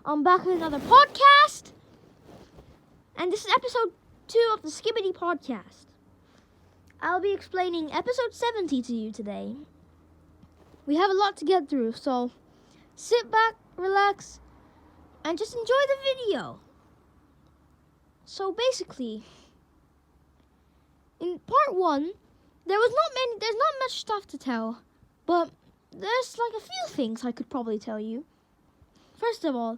I'm back with another podcast. And this is episode 2 of the SKIBIDI Podcast. I'll be explaining episode 70 to you today. We have a lot to get through, so sit back, relax, and just enjoy the video. So basically, in part 1, there's not much stuff to tell, but there's like a few things I could probably tell you. First of all,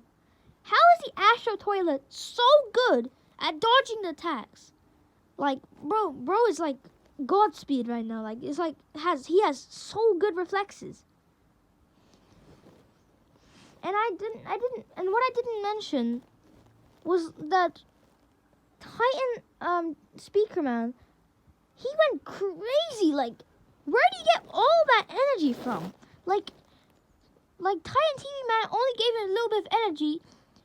how is the Astro Toilet so good at dodging the attacks? Like, bro is like Godspeed right now. Like, it's like he has so good reflexes. And and what I didn't mention was that Titan Speakerman, he went crazy. Like, where did he get all that energy from? Like Titan TV Man only gave him a little bit of energy,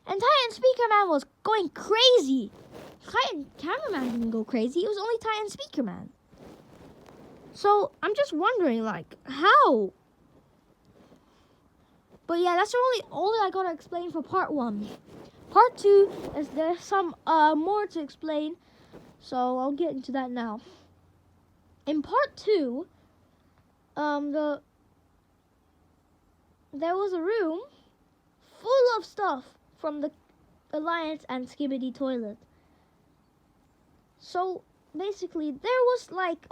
and Titan Speaker Man was going crazy. Titan Cameraman didn't go crazy. It was only Titan Speaker Man. So I'm just wondering, like, how? But yeah, that's all I gotta explain for part 1. Part 2 is there's some more to explain, so I'll get into that now. In part 2, there was a room full of stuff from the Alliance and SKIBIDI Toilet. So basically, there was like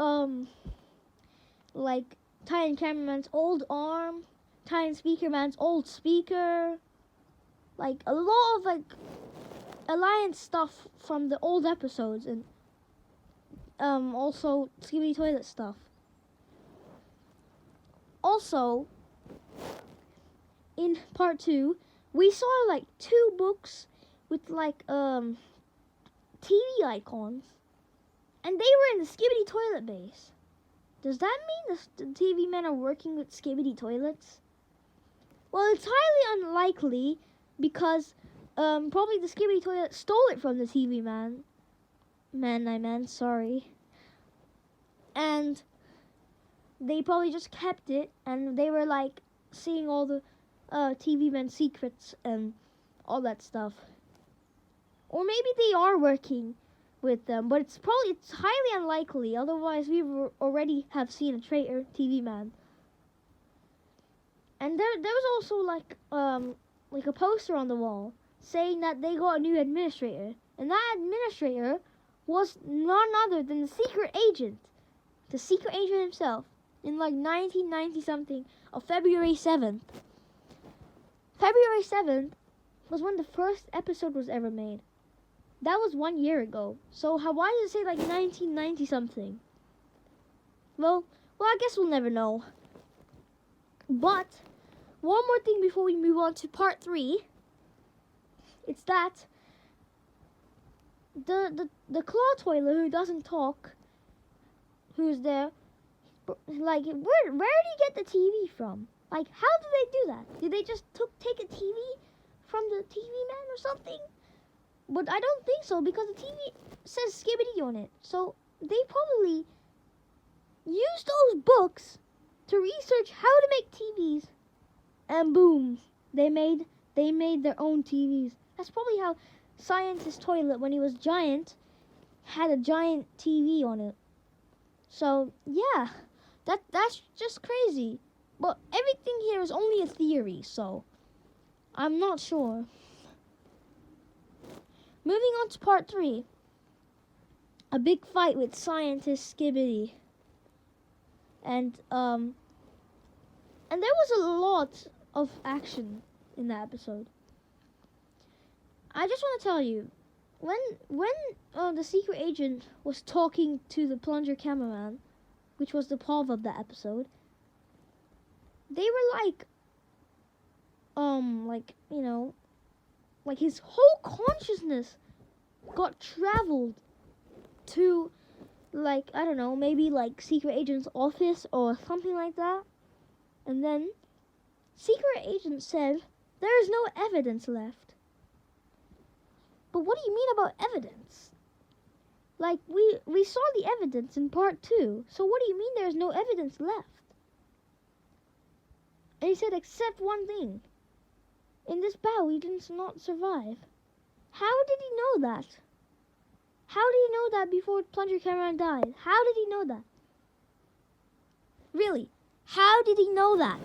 Titan Cameraman's old arm, Titan Speakerman's old speaker, like a lot of like Alliance stuff from the old episodes, and also SKIBIDI Toilet stuff. Also, in part 2, we saw like 2 books with like TV icons, and they were in the SKIBIDI Toilet base. Does that mean the TV men are working with SKIBIDI Toilets? Well, it's highly unlikely because probably the SKIBIDI Toilet stole it from the TV man. Sorry. And they probably just kept it, and they were like seeing all the TV men's secrets and all that stuff. Or maybe they are working with them, but it's highly unlikely. Otherwise, we already have seen a traitor TV man. And there was also like a poster on the wall saying that they got a new administrator, and that administrator was none other than the secret agent himself, in like 1990 something, of February 7th. February 7th was when the first episode was ever made. That was 1 year ago. So why does it say like 1990 something? Well, I guess we'll never know. But one more thing before we move on to part 3. It's that the Claw Toilet, who doesn't talk, who's there, like, where did he get the TV from? Like, how did they do that? Did they just take a TV from the TV man or something? But I don't think so, because the TV says SKIBIDI on it. So they probably used those books to research how to make TVs, and boom, they made their own TVs. That's probably how Scientist Toilet, when he was giant, had a giant TV on it. So yeah, that's just crazy. But everything here is only a theory, so I'm not sure. Moving on to part 3. A big fight with Scientist SKIBIDI. And there was a lot of action in that episode. I just want to tell you, when the secret agent was talking to the plunger cameraman, which was the POV of that episode, they were like his whole consciousness got traveled to, like, I don't know, maybe like secret agent's office or something like that. And then secret agent said there is no evidence left. But what do you mean about evidence? Like, we saw the evidence in part 2. So what do you mean there's no evidence left? And he said, except one thing. in this battle he did not survive. How did he know that? How did he know that before Plunger Cameraman died? How did he know that? Really, how did he know that?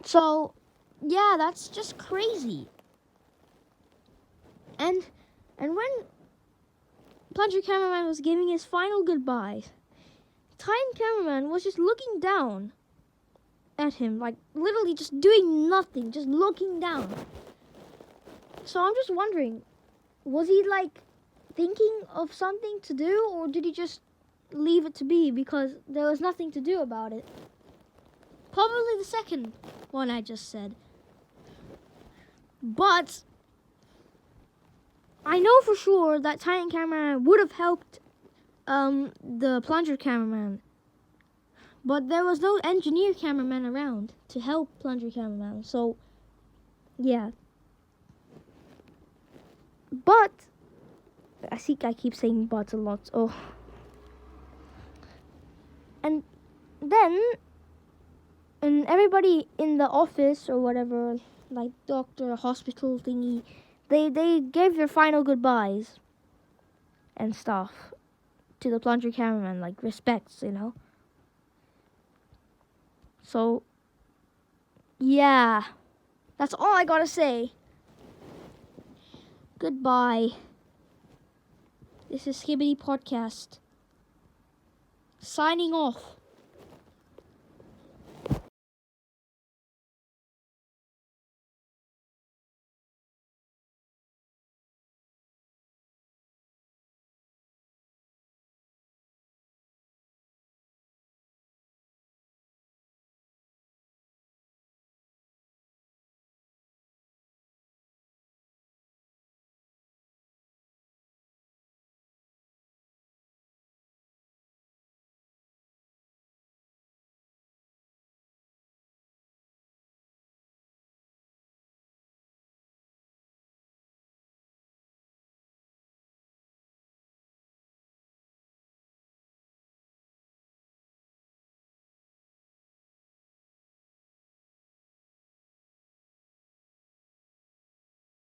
So, yeah, that's just crazy. And when Plunger Cameraman was giving his final goodbyes, Titan Cameraman was just looking down at him, like literally just doing nothing, just looking down. So I'm just wondering, was he like thinking of something to do, or did he just leave it to be because there was nothing to do about it? Probably the second one I just said. But I know for sure that Titan Cameraman would have helped the Plunger Cameraman. But there was no engineer cameraman around to help Plunger Cameraman. So, yeah. But I keep saying but a lot. Oh. And then, and everybody in the office or whatever, like doctor, hospital thingy, they gave their final goodbyes and stuff to the Plunger Cameraman, like respects, you know. So, yeah, that's all I gotta say. Goodbye. This is SKIBIDI Podcast. Signing off.